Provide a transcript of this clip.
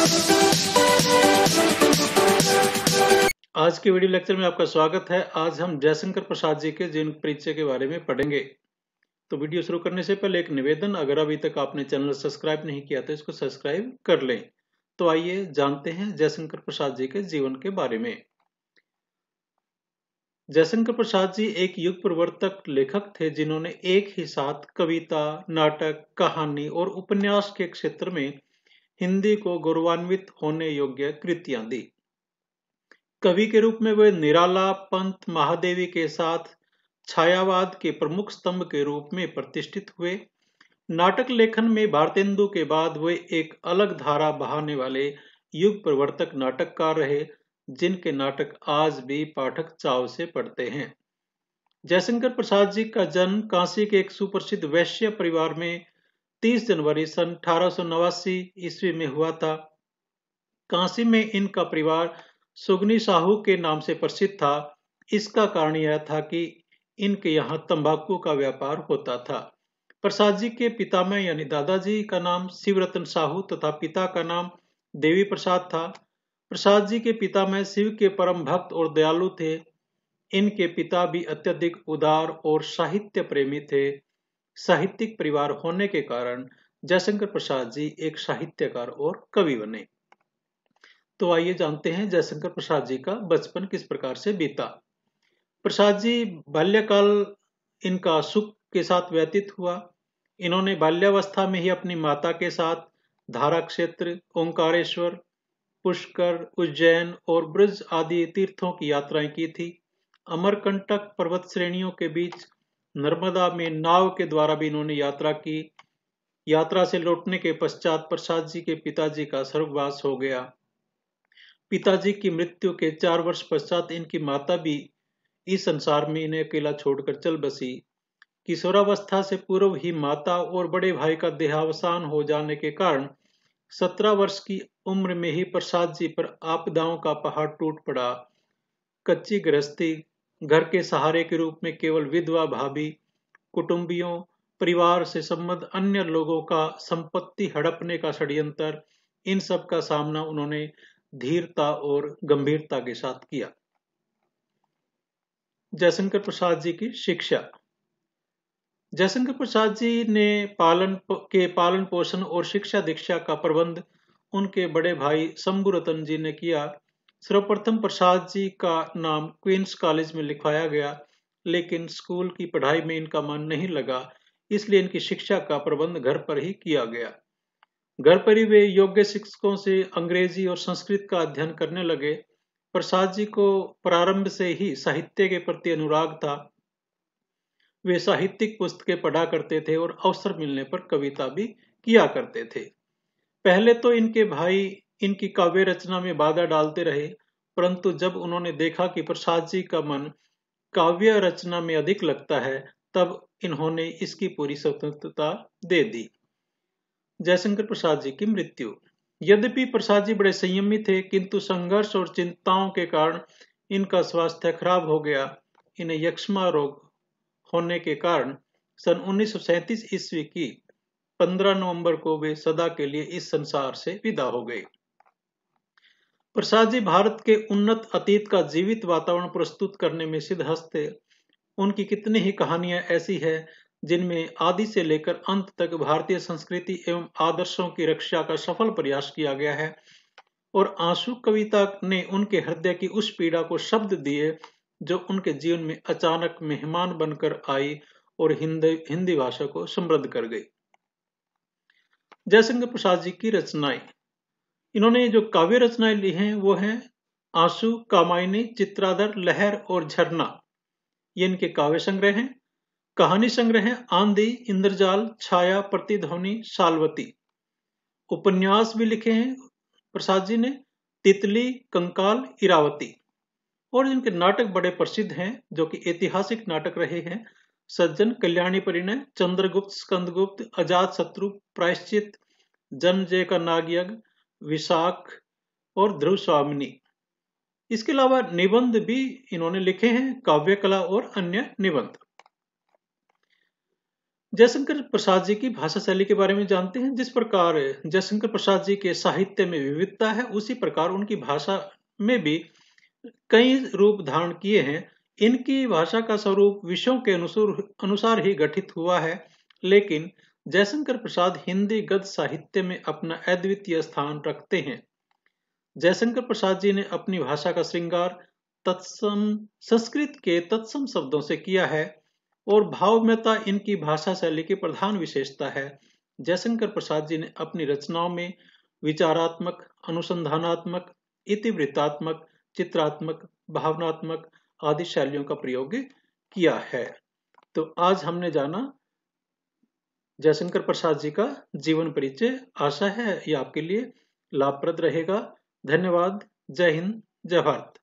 आज के video lecture में आपका स्वागत है। आज हम जयशंकर प्रसाद जी के जीवन परिचय के बारे में पढ़ेंगे। तो वीडियो शुरू करने से पहले एक निवेदन, अगर अभी तक आपने चैनल सब्सक्राइब नहीं किया तो इसको सब्सक्राइब कर लें। तो आइए जानते हैं जयशंकर प्रसाद जी के जीवन के बारे में। जयशंकर प्रसाद जी एक युग प्रवर्तक लेखक थे जिन्होंने एक ही साथ कविता, नाटक, कहानी और उपन्यास के क्षेत्र में हिंदी को गौरवान्वित होने योग्य कृतियां दी। कवि के रूप में वे निराला, पंत, महादेवी के साथ छायावाद के प्रमुख स्तंभ के रूप में प्रतिष्ठित हुए। नाटक लेखन में भारतेंदु के बाद वे एक अलग धारा बहाने वाले युग प्रवर्तक नाटककार रहे, जिनके नाटक आज भी पाठक चाव से पढ़ते हैं। जयशंकर प्रसाद जी का जन्म काशी के एक सुप्रसिद्ध वैश्य परिवार में 30 जनवरी सन 1889 ईस्वी में हुआ था। काशी में इनका परिवार सुगनी साहू के नाम से प्रसिद्ध था। इसका कारण यह था कि इनके यहाँ तंबाकू का व्यापार होता था। प्रसाद जी के पितामह यानी दादाजी का नाम शिवरतन साहू तथा पिता का नाम देवी प्रसाद था। प्रसाद जी के पितामह शिव के परम भक्त और दयालु थे। इनके पिता भी अत्यधिक उदार और साहित्य प्रेमी थे। साहित्यिक परिवार होने के कारण जयशंकर प्रसाद जी एक साहित्यकार और कवि बने। तो आइए जानते हैं जयशंकर प्रसाद जी का बचपन किस प्रकार से बीता। प्रसाद जी बाल्यकाल इनका सुख के साथ व्यतीत हुआ। इन्होंने बाल्यावस्था में ही अपनी माता के साथ धारा क्षेत्र, ओंकारेश्वर, पुष्कर, उज्जैन और ब्रज आदि तीर्थों की यात्राएं की थी। अमरकंटक पर्वत श्रेणियों के बीच नर्मदा में नाव के द्वारा भी इन्होंने यात्रा की। यात्रा से लौटने के पश्चात प्रसाद जी के पिताजी का स्वर्गवास हो गया। पिताजी की मृत्यु के 4 वर्ष पश्चात इनकी माता भी इस संसार में इन्हें अकेला छोड़कर चल बसी। किशोरावस्था से पूर्व ही माता और बड़े भाई का देहावसान हो जाने के कारण 17 वर्ष की उम्र में ही प्रसाद जी पर आपदाओं का पहाड़ टूट पड़ा। कच्ची गृहस्थी, घर के सहारे के रूप में केवल विधवा भाभी, कुटुंबियों, परिवार से संबद्ध अन्य लोगों का संपत्ति हड़पने का षड्यंत्र, इन सब का सामना उन्होंने धीरता और गंभीरता के साथ किया। जयशंकर प्रसाद जी की शिक्षा। जयशंकर प्रसाद जी ने पालन पोषण और शिक्षा दीक्षा का प्रबंध उनके बड़े भाई शंभुरतन जी ने किया। सर्वप्रथम प्रसाद जी का नाम क्वींस कॉलेज में लिखवाया गया, लेकिन स्कूल की पढ़ाई में इनका मन नहीं लगा, इसलिए इनकी शिक्षा का प्रबंध घर पर ही किया गया। घर पर ही वे योग्य शिक्षकों से अंग्रेजी और संस्कृत का अध्ययन करने लगे। प्रसाद जी को प्रारंभ से ही साहित्य के प्रति अनुराग था। वे साहित्यिक पुस्तकें पढ़ा करते थे और अवसर मिलने पर कविता भी किया करते थे। पहले तो इनके भाई इनकी काव्य रचना में बाधा डालते रहे, परंतु जब उन्होंने देखा कि प्रसाद जी का मन काव्य रचना में अधिक लगता है, तब इन्होंने इसकी पूरी स्वतंत्रता दे दी। जयशंकर प्रसाद जी की मृत्यु। यद्यपि प्रसाद जी बड़े संयमी थे, किंतु संघर्ष और चिंताओं के कारण इनका स्वास्थ्य खराब हो गया। इन्हें यक्ष्मा रोग होने के कारण सन 1937 ईस्वी की 15 नवंबर को वे सदा के लिए इस संसार से विदा हो गए। प्रसाद जी भारत के उन्नत अतीत का जीवित वातावरण प्रस्तुत करने में सिद्धहस्त थे। उनकी कितनी ही कहानियां ऐसी है जिनमें आदि से लेकर अंत तक भारतीय संस्कृति एवं आदर्शों की रक्षा का सफल प्रयास किया गया है, और आंसू कविता ने उनके हृदय की उस पीड़ा को शब्द दिए जो उनके जीवन में अचानक मेहमान बनकर आई और हिंदी भाषा को समृद्ध कर गई। जयशंकर प्रसाद जी की रचनाएं। इन्होंने जो काव्य रचनाएं ली हैं वो हैं आंसू, कामायनी, चित्राधर, लहर और झरना। ये इनके काव्य संग्रह हैं। कहानी संग्रह है आंधी, इंद्रजाल, छाया, प्रतिध्वनि, सालवती। उपन्यास भी लिखे हैं प्रसाद जी ने, तितली, कंकाल, इरावती। और इनके नाटक बड़े प्रसिद्ध हैं जो कि ऐतिहासिक नाटक रहे हैं। सज्जन, कल्याणी परिणय, चंद्रगुप्त, स्कंदगुप्त, अजात शत्रु, प्रायश्चित, जन्मजय का नागयज्ञ, विशाख और ध्रुव स्वामिनी। इसके अलावा निबंध भी इन्होंने लिखे हैं, काव्य कला और अन्य निबंध। जयशंकर प्रसाद जी की भाषा शैली के बारे में जानते हैं। जिस प्रकार जयशंकर प्रसाद जी के साहित्य में विविधता है, उसी प्रकार उनकी भाषा में भी कई रूप धारण किए हैं। इनकी भाषा का स्वरूप विषयों के अनुसार ही गठित हुआ है, लेकिन जयशंकर प्रसाद हिंदी गद्य साहित्य में अपना अद्वितीय स्थान रखते हैं। जयशंकर प्रसाद जी ने अपनी भाषा का श्रृंगार तत्सम संस्कृत के तत्सम शब्दों से किया है और भावमयता इनकी भाषा शैली की प्रधान विशेषता है। जयशंकर प्रसाद जी ने अपनी रचनाओं में विचारात्मक, अनुसंधानात्मक, इतिवृत्तात्मक, चित्रात्मक, भावनात्मक आदि शैलियों का प्रयोग किया है। तो आज हमने जाना जयशंकर प्रसाद जी का जीवन परिचय। आशा है यह आपके लिए लाभप्रद रहेगा। धन्यवाद। जय हिंद, जय भारत।